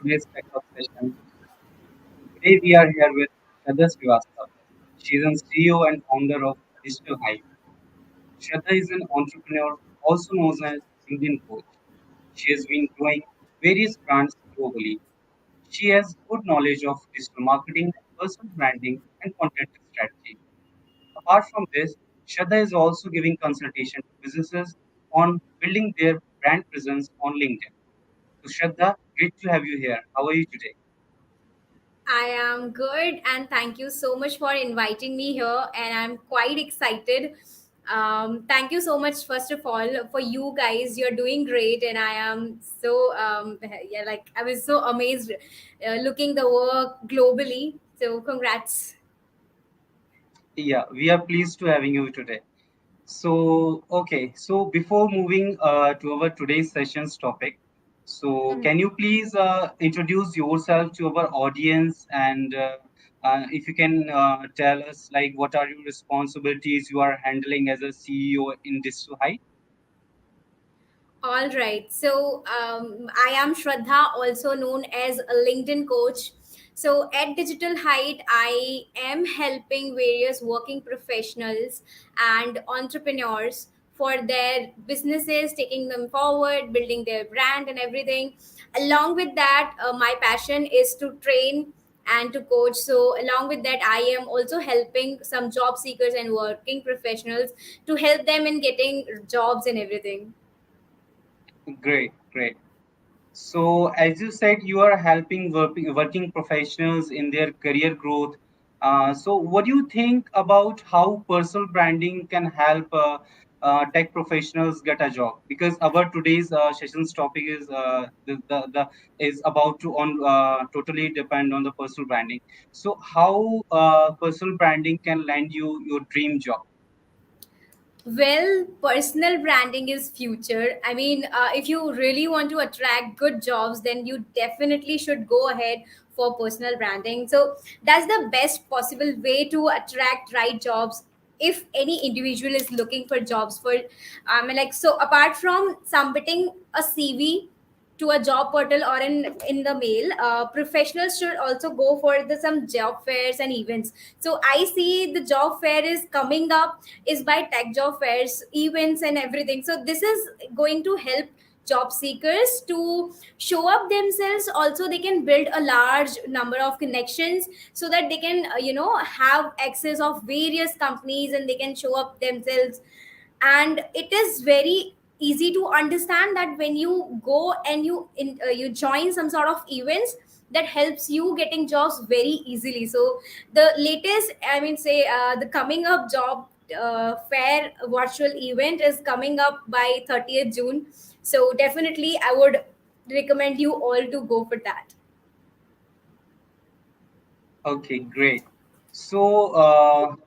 today's Tech session. Today we are here with Shraddha Srivastava. She is a CEO and founder of Digital Hype. Shraddha is an entrepreneur, also known as Indian coach. She has been growing various brands globally. She has good knowledge of digital marketing, personal branding, and content strategy. Apart from this, Shraddha is also giving consultation to businesses on building their brand presence on LinkedIn. So Shraddha, great to have you here. How are you today? I am good, and thank you so much for inviting me here. And I'm quite excited. Thank you so much, first of all, for you guys. You're doing great, and I am so yeah, like I was so amazed looking the work globally. So, congrats. Yeah, we are pleased to having you today. So before moving to our today's session's topic, so Mhm. can you please introduce yourself to our audience and if you can tell us like what are your responsibilities you are handling as a CEO in Digital Height? All right. So I am Shraddha, also known as a LinkedIn coach. So at Digital Height, I am helping various working professionals and entrepreneurs for their businesses, taking them forward, building their brand and everything. Along with that, my passion is to train and to coach. So along with that, I am also helping some job seekers and working professionals to help them in getting jobs and everything. Great, great. So, as you said, you are helping working professionals in their career growth. So, what do you think about how personal branding can help tech professionals get a job? Because our today's session's topic is the is about to on totally depend on the personal branding. So, how personal branding can land you your dream job? Well, personal branding is future. I mean, if you really want to attract good jobs, then you definitely should go ahead for personal branding. So that's the best possible way to attract right jobs. If any individual is looking for jobs for, like so, apart from submitting a CV to a job portal or in the mail, professionals should also go for the some job fairs and events. So I see the job fair is coming up is by tech job fairs, events, and everything. So this is going to help job seekers to show up themselves. Also, they can build a large number of connections so that they can, have access of various companies and they can show up themselves. And it is very easy to understand that when you go and you join some sort of events that helps you getting jobs very easily. So the latest, I mean, say the coming up job fair virtual event is coming up by 30th June. So definitely I would recommend you all to go for that. Okay, great. So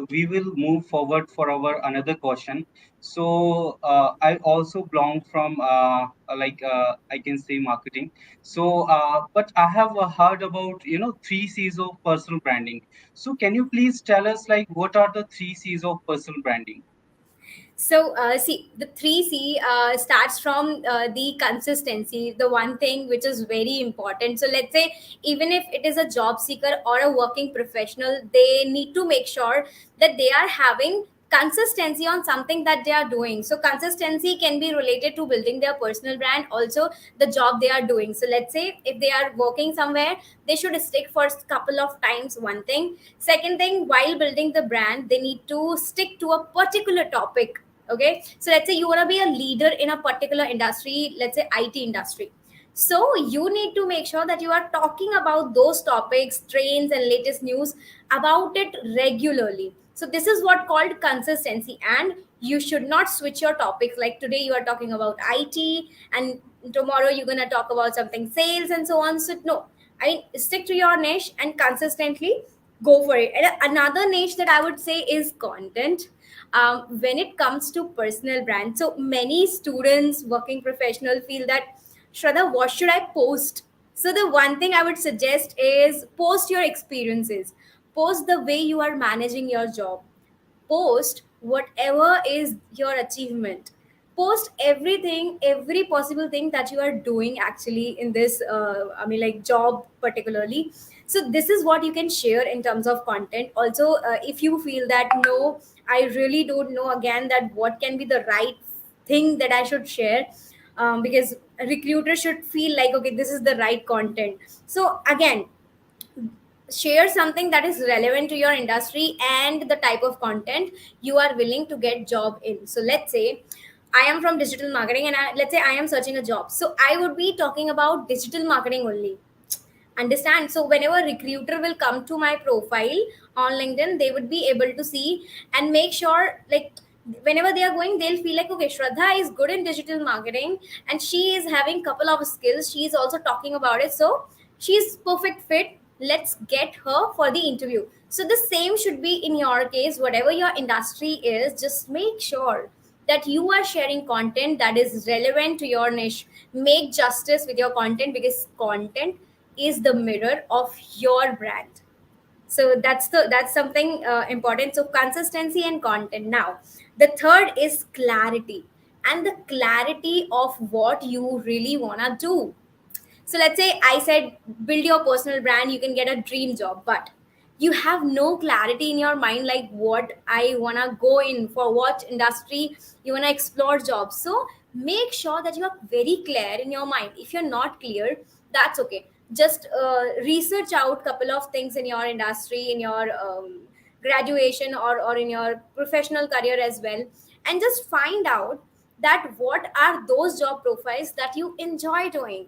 we will move forward for our another question. So I also belong from I can say marketing. So but I have heard about three C's of personal branding. So can you please tell us like what are the three C's of personal branding? So, see, the 3C starts from the consistency, the one thing which is very important. So, let's say, even if it is a job seeker or a working professional, they need to make sure that they are having consistency on something that they are doing. So, consistency can be related to building their personal brand, also the job they are doing. So, let's say if they are working somewhere, they should stick for a couple of times, one thing. Second thing, while building the brand, they need to stick to a particular topic. Okay, so let's say you want to be a leader in a particular industry, let's say IT industry. So you need to make sure that you are talking about those topics, trends, and latest news about it regularly. So this is what called consistency. And you should not switch your topics, like today you are talking about IT and tomorrow you're going to talk about something sales and so on. So no, I mean, stick to your niche and consistently go for it. And another niche that I would say is content. When it comes to personal brand, so many students, working professional feel that, Shraddha, what should I post? So the one thing I would suggest is post your experiences, post the way you are managing your job, post whatever is your achievement, post everything, every possible thing that you are doing actually in this I mean like job particularly. So this is what you can share in terms of content. Also if you feel that no, I really don't know again that what can be the right thing that I should share, because a recruiter should feel like okay, this is the right content. So again, share something that is relevant to your industry and the type of content you are willing to get job in. So let's say I am from digital marketing, and let's say I am searching a job, so I would be talking about digital marketing only. Understand? So whenever recruiter will come to my profile on LinkedIn, they would be able to see and make sure, like, whenever they are going, they'll feel like okay, Shraddha is good in digital marketing and she is having couple of skills, she is also talking about it, so she's perfect fit, let's get her for the interview. So the same should be in your case. Whatever your industry is, just make sure that you are sharing content that is relevant to your niche. Make justice with your content, because content is the mirror of your brand. So that's something important. So consistency and content. Now the third is clarity, and the clarity of what you really want to do. So let's say I said build your personal brand, you can get a dream job, but you have no clarity in your mind like what I want to go in for, what industry you want to explore jobs. So make sure that you are very clear in your mind. If you're not clear, that's okay. Just research out couple of things in your industry, in your graduation, or in your professional career as well, and just find out that what are those job profiles that you enjoy doing.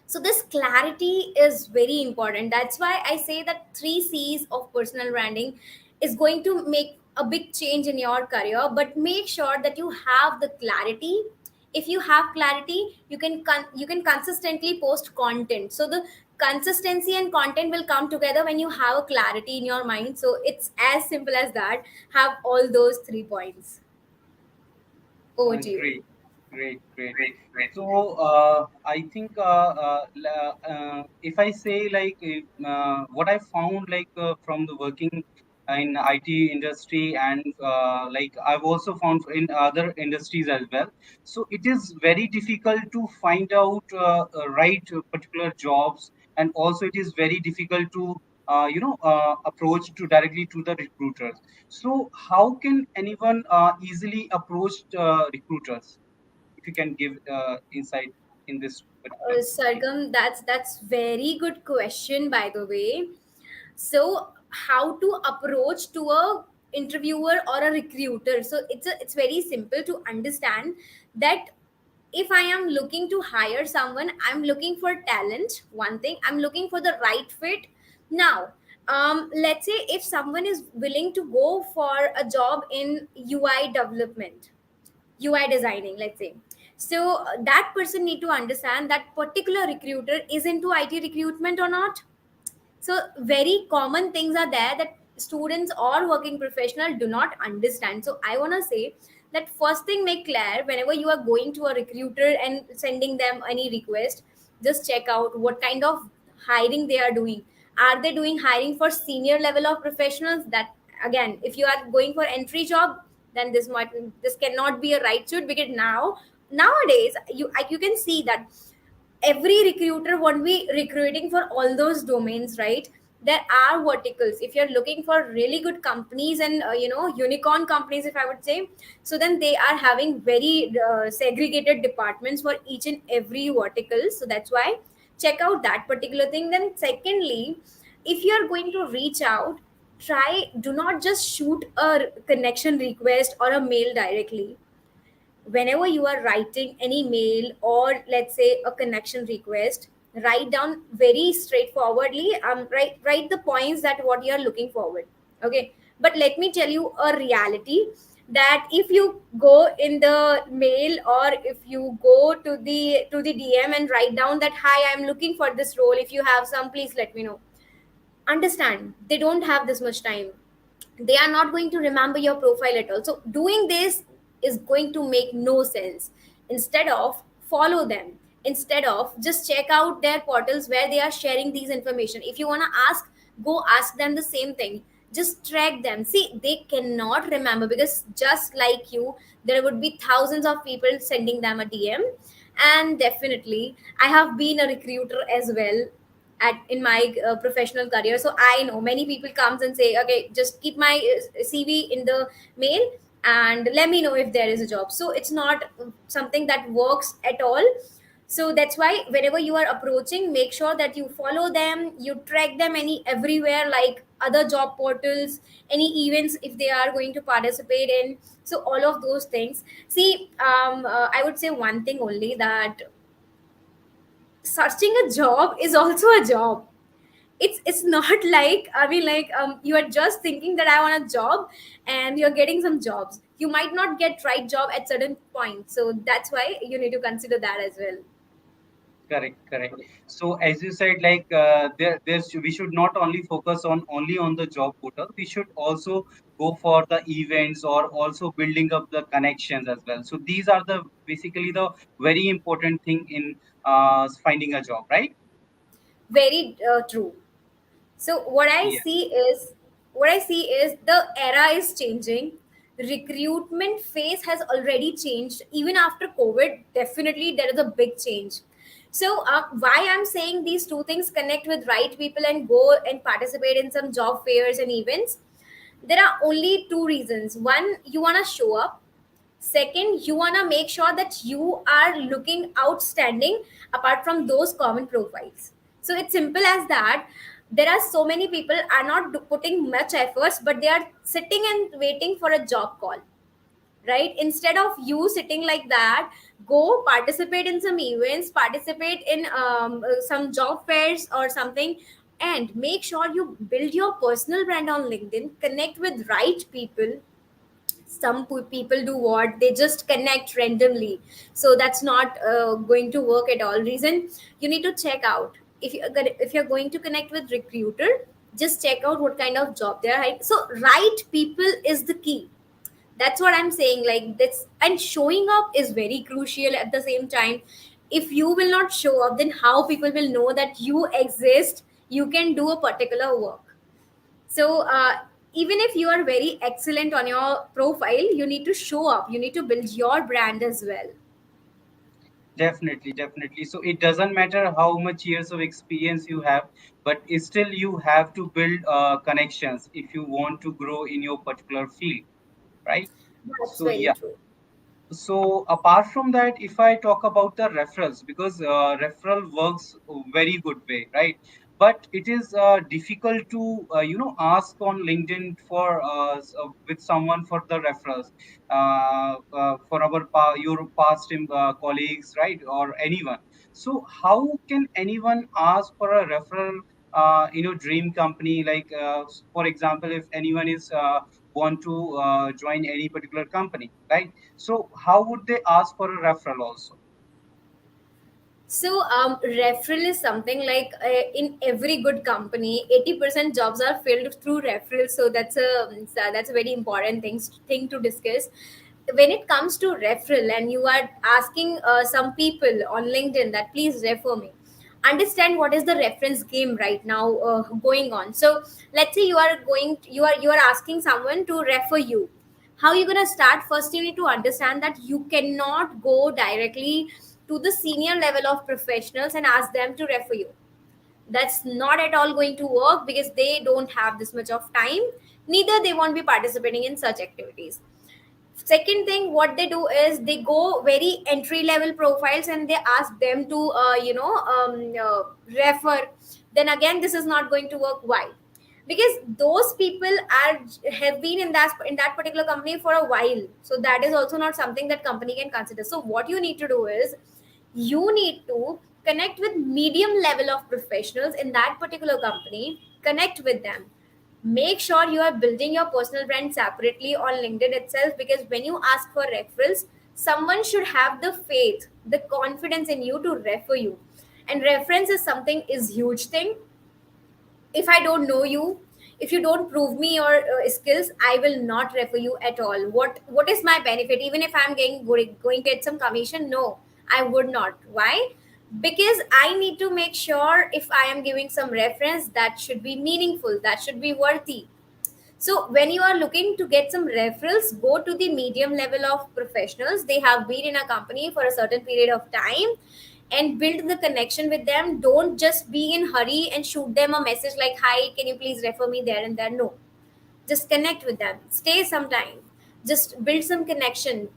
So this clarity is very important. That's why I say that 3 C's of personal branding is going to make a big change in your career, but make sure that you have the clarity. If you have clarity, you can consistently post content. So the consistency and content will come together when you have a clarity in your mind. So it's as simple as that. Have all those 3 points. Over to you. Great, great, great. So I think if I say like what I found like from the working in IT industry, and like I've also found in other industries as well. So it is very difficult to find out right particular jobs, and also it is very difficult to approach to directly to the recruiters. So how can anyone easily approach recruiters? If you can give insight in this particular thing. Sargam, that's very good question, by the way. So how to approach to a interviewer or a recruiter? So it's very simple to understand that if I am looking to hire someone, I'm looking for talent. One thing, I'm looking for the right fit. Now, let's say if someone is willing to go for a job in UI development, UI designing, let's say. So that person need to understand that particular recruiter is into IT recruitment or not. So very common things are there that students or working professional do not understand. So I want to say that first thing, make clear whenever you are going to a recruiter and sending them any request, just check out what kind of hiring they are doing. Are they doing hiring for senior level of professionals? That again, if you are going for entry job, then this cannot be a right suit, because nowadays you can see that every recruiter won't be recruiting for all those domains, right? There are verticals. If you're looking for really good companies and unicorn companies, if I would say, so then they are having very segregated departments for each and every vertical. So that's why check out that particular thing. Then secondly, if you're going to reach out, try do not just shoot a connection request or a mail directly. Whenever you are writing any mail or let's say a connection request, write down very straightforwardly, write the points that what you are looking forward. Okay, but let me tell you a reality, that if you go in the mail or if you go to the DM and write down that hi, I'm looking for this role, if you have some, please let me know. Understand, they don't have this much time. They are not going to remember your profile at all. So doing this is going to make no sense. Instead of follow them, instead of just check out their portals where they are sharing these information. If you want to ask, go ask them the same thing. Just track them. See, they cannot remember, because just like you, there would be thousands of people sending them a DM. And definitely, I have been a recruiter as well at in my professional career, so I know many people comes and say, okay, just keep my CV in the mail and let me know if there is a job. So it's not something that works at all. So that's why whenever you are approaching, make sure that you follow them, you track them any everywhere, like other job portals, any events if they are going to participate in. So all of those things. See, I would say one thing only, that searching a job is also a job. It's not like, I mean, like, you are just thinking that I want a job and you're getting some jobs. You might not get right job at certain point, so that's why you need to consider that as well. Correct, correct. So as you said, like we should not only focus on only on the job portal. We should also go for the events or also building up the connections as well. So these are the basically the very important thing in finding a job, right? Very true. So Yeah, what I see is the era is changing. Recruitment phase has already changed. Even after COVID, definitely there is a big change. So why I'm saying these two things, connect with right people and go and participate in some job fairs and events, there are only two reasons. One, you want to show up. Second, you want to make sure that you are looking outstanding apart from those common profiles. So it's simple as that. There are so many people are not putting much efforts, but they are sitting and waiting for a job call, right? Instead of you sitting like that, go participate in some events, participate in some job fairs or something, and make sure you build your personal brand on LinkedIn, connect with right people. Some people do what, they just connect randomly, so that's not going to work at all. Reason, you need to check out, if you're going to connect with recruiter, just check out what kind of job they're hiring. So right people is the key. That's what I'm saying, like this. And showing up is very crucial at the same time. If you will not show up, then how people will know that you exist, you can do a particular work. So even if you are very excellent on your profile, you need to show up, you need to build your brand as well. definitely, definitely. So it doesn't matter how much years of experience you have, but still you have to build connections if you want to grow in your particular field, right? That's So very yeah. true. So apart from that, if I talk about the referrals, because referral works very good way, right? But it is difficult to ask on LinkedIn for with someone for the referrals for our your past colleagues, right, or anyone. So how can anyone ask for a referral in your dream company? Like for example, if anyone is want to join any particular company, right? So how would they ask for a referral also? So, referral is something like, in every good company, 80% jobs are filled through referrals. So that's a very important thing to discuss. When it comes to referral, and you are asking some people on LinkedIn that please refer me, understand what is the reference game right now going on. So let's say you are asking someone to refer you. How you going to start? First, you need to understand that you cannot go directly to the senior level of professionals and ask them to refer you. That's not at all going to work, because they don't have this much of time, neither they won't be participating in such activities. Second thing, what they do is they go very entry level profiles and they ask them to refer. Then again, this is not going to work. Why? Because those people are have been in that particular company for a while, so that is also not something that company can consider. So what you need to do is, you need to connect with medium level of professionals in that particular company, connect with them. Make sure you are building your personal brand separately on LinkedIn itself, because when you ask for referrals, someone should have the faith, the confidence in you to refer you. And reference is something is huge thing. If I don't know you, if you don't prove me your skills, I will not refer you at all. What is my benefit? Even if I'm going to get some commission, no, I would not. Why? Because I need to make sure if I am giving some reference, that should be meaningful, that should be worthy. So when you are looking to get some referrals, go to the medium level of professionals. They have been in a company for a certain period of time, and build the connection with them. Don't just be in hurry and shoot them a message like, hi, can you please refer me there and there? No, just connect with them, stay some time, just build some connection,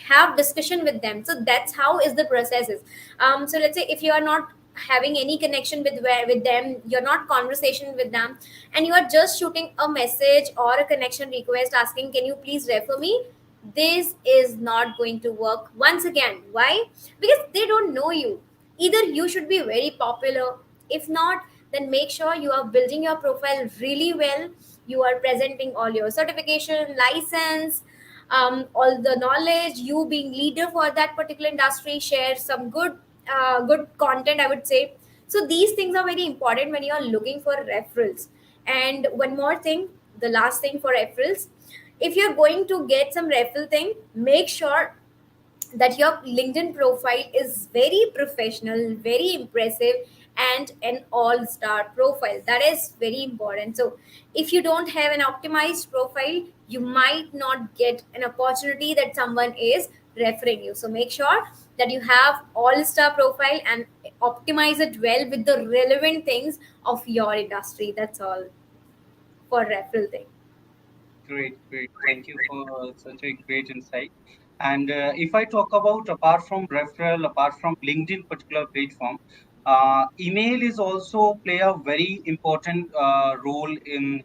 have discussion with them. So that's how is the process is. So let's say if you are not having any connection with them, you're not conversation with them, and you are just shooting a message or a connection request asking, can you please refer me, this is not going to work. Once again, why? Because they don't know you. Either you should be very popular, if not, then make sure you are building your profile really well. You are presenting all your certification, license, all the knowledge, you being leader for that particular industry, share some good content, I would say. So these things are very important when you are looking for referrals. And one more thing, the last thing for referrals, if you're going to get some referral thing, make sure that your LinkedIn profile is very professional, very impressive, and an all star profile. That is very important. So, if you don't have an optimized profile, you might not get an opportunity that someone is referring you. So, make sure that you have all star profile and optimize it well with the relevant things of your industry. That's all for referral thing. Great, great. Thank you for such a great insight. And if I talk about apart from referral, apart from LinkedIn particular platform, email is also play a very important role in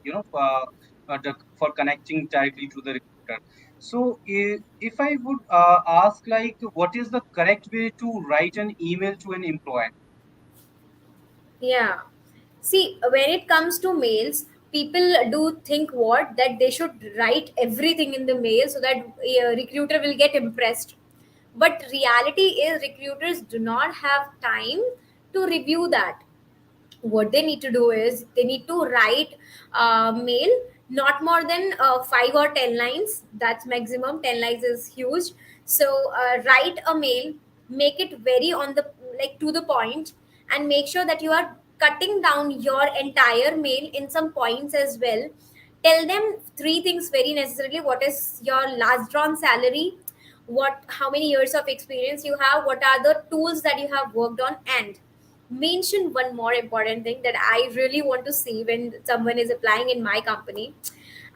for connecting directly to the recruiter. So if I would ask like, what is the correct way to write an email to an employer? Yeah. See, when it comes to mails, people do think what that they should write everything in the mail so that a recruiter will get impressed. But reality is recruiters do not have time to review that. What they need to do is they need to write mail not more than 5 or 10 lines. That's maximum. 10 lines is huge. So write a mail, make it very on the like to the point, and make sure that you are cutting down your entire mail in some points as well. Tell them three things very necessarily: what is your last drawn salary, what how many years of experience you have, what are the tools that you have worked on, and mention one more important thing that I really want to see when someone is applying in my company.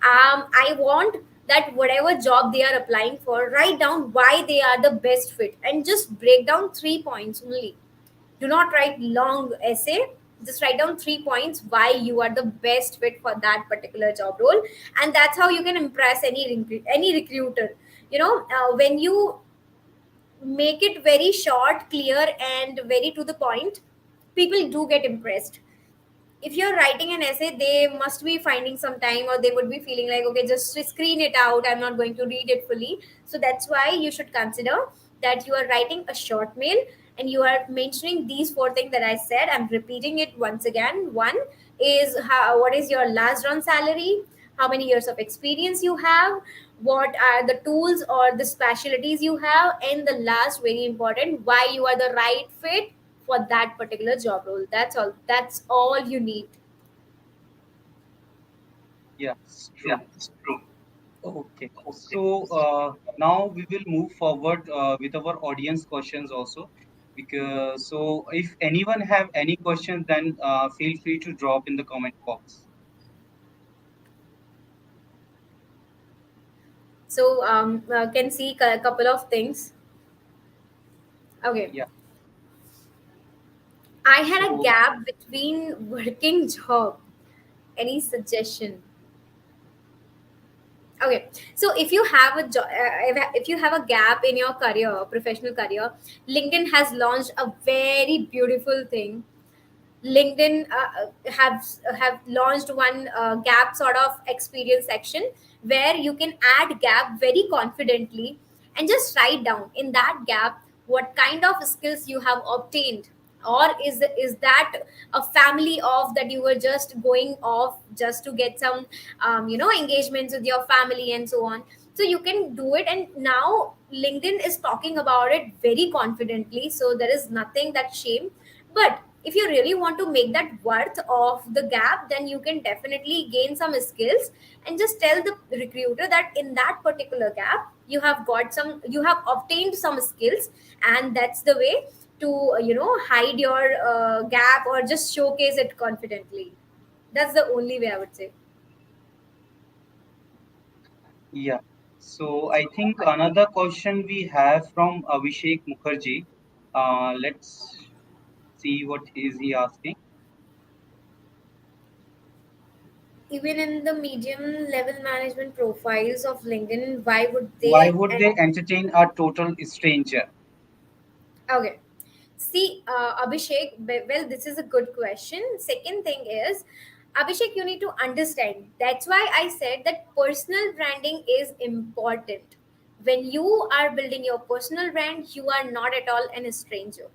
I want that whatever job they are applying for, write down why they are the best fit and just break down 3 points only. Do not write long essay. Just write down 3 points why you are the best fit for that particular job role, and that's how you can impress any recruiter. When you make it very short, clear, and very to the point, people do get impressed. If you're writing an essay, they must be finding some time, or they would be feeling like, okay, just screen it out, I'm not going to read it fully. So that's why you should consider that you are writing a short mail and you are mentioning these four things that I said. I'm repeating it once again. One is what is your last round salary, how many years of experience you have, what are the tools or the specialties you have, and the last, very important, why you are the right fit for that particular job role. That's all you need. Yeah, it's true. Okay, so now we will move forward with our audience questions also. Because so, if anyone have any questions, then feel free to drop in the comment box. So can see a couple of things. Okay. Yeah. I had a So gap between working job. Any suggestion? Okay. So if you have a if you have a gap in your career, professional career, LinkedIn has launched a very beautiful thing. LinkedIn have launched one gap sort of experience section where you can add gap very confidently and just write down in that gap what kind of skills you have obtained, or is that a family off that you were just going off just to get some engagements with your family and so on. So you can do it, and now LinkedIn is talking about it very confidently, so there is nothing that shame. But if you really want to make that worth of the gap, then you can definitely gain some skills and just tell the recruiter that in that particular gap you have got some, you have obtained some skills, and that's the way to hide your gap or just showcase it confidently. That's the only way I would say. Yeah. So I think another question we have from Abhishek Mukherjee. Let's see what is he asking. Even in the medium level management profiles of LinkedIn, why would Why they would they entertain a total stranger? okay. See, Abhishek, well, this is a good question. Second thing is, Abhishek, you need to understand. That's why I said that personal branding is important. When you are building your personal brand, you are not at all an stranger.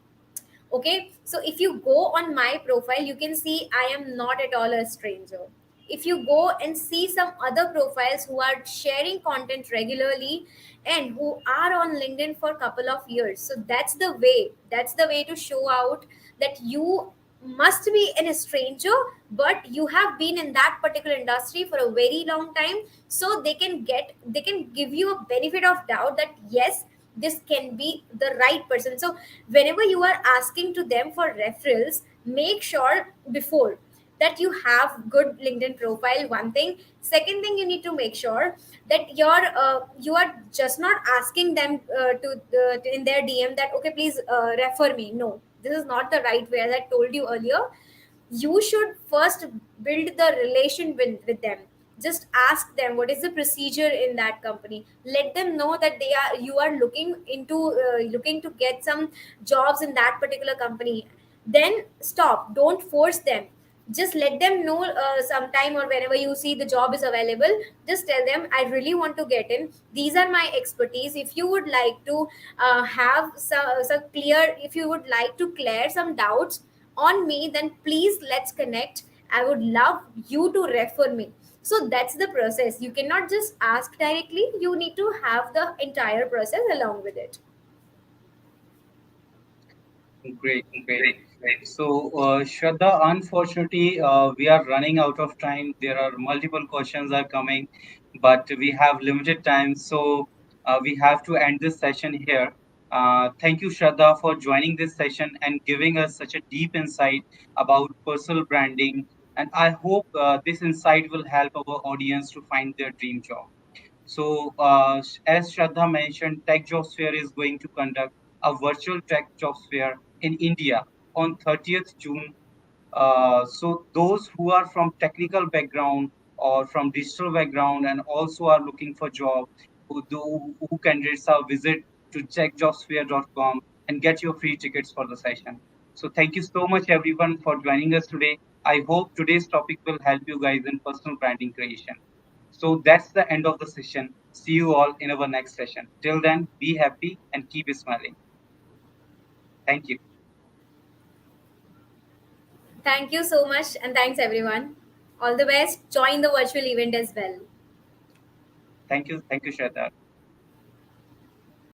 Okay, so if you go on my profile, you can see I am not at all a stranger. If you go and see some other profiles who are sharing content regularly and who are on LinkedIn for a couple of years, so that's the way to show out that you must be a stranger, but you have been in that particular industry for a very long time, so they can give you a benefit of doubt that yes, this can be the right person. So whenever you are asking to them for referrals, make sure before that you have good LinkedIn profile, one thing. Second thing, you need to make sure that you are just not asking them in their DM that okay, please refer me. No, this is not the right way. As I told you earlier, you should first build the relation with them. Just ask them what is the procedure in that company. Let them know that you are looking to get some jobs in that particular company. Then stop, don't force them. Just let them know sometime, or whenever you see the job is available, just tell them I really want to get in, these are my expertise. If you would like to have some clear, if you would like to clear some doubts on me, then please let's connect. I would love you to refer me. So that's the process. You cannot just ask directly, you need to have the entire process along with it. Great, great. So, Shraddha, unfortunately, we are running out of time. There are multiple questions are coming, but we have limited time, so we have to end this session here. Thank you, Shraddha, for joining this session and giving us such a deep insight about personal branding. And I hope this insight will help our audience to find their dream job. So, as Shraddha mentioned, Tech Jobs Fair is going to conduct a virtual Tech Jobs Fair in India on 30th June. So, those who are from technical background or from digital background and also are looking for job, who candidates are visit to techjobsfair.com and get your free tickets for the session. So, thank you so much, everyone, for joining us today. I hope today's topic will help you guys in personal branding creation. So that's the end of the session. See you all in our next session. Till then, be happy and keep smiling. Thank you. Thank you so much, and thanks everyone. All the best. Join the virtual event as well. Thank you. Thank you, Shraddha.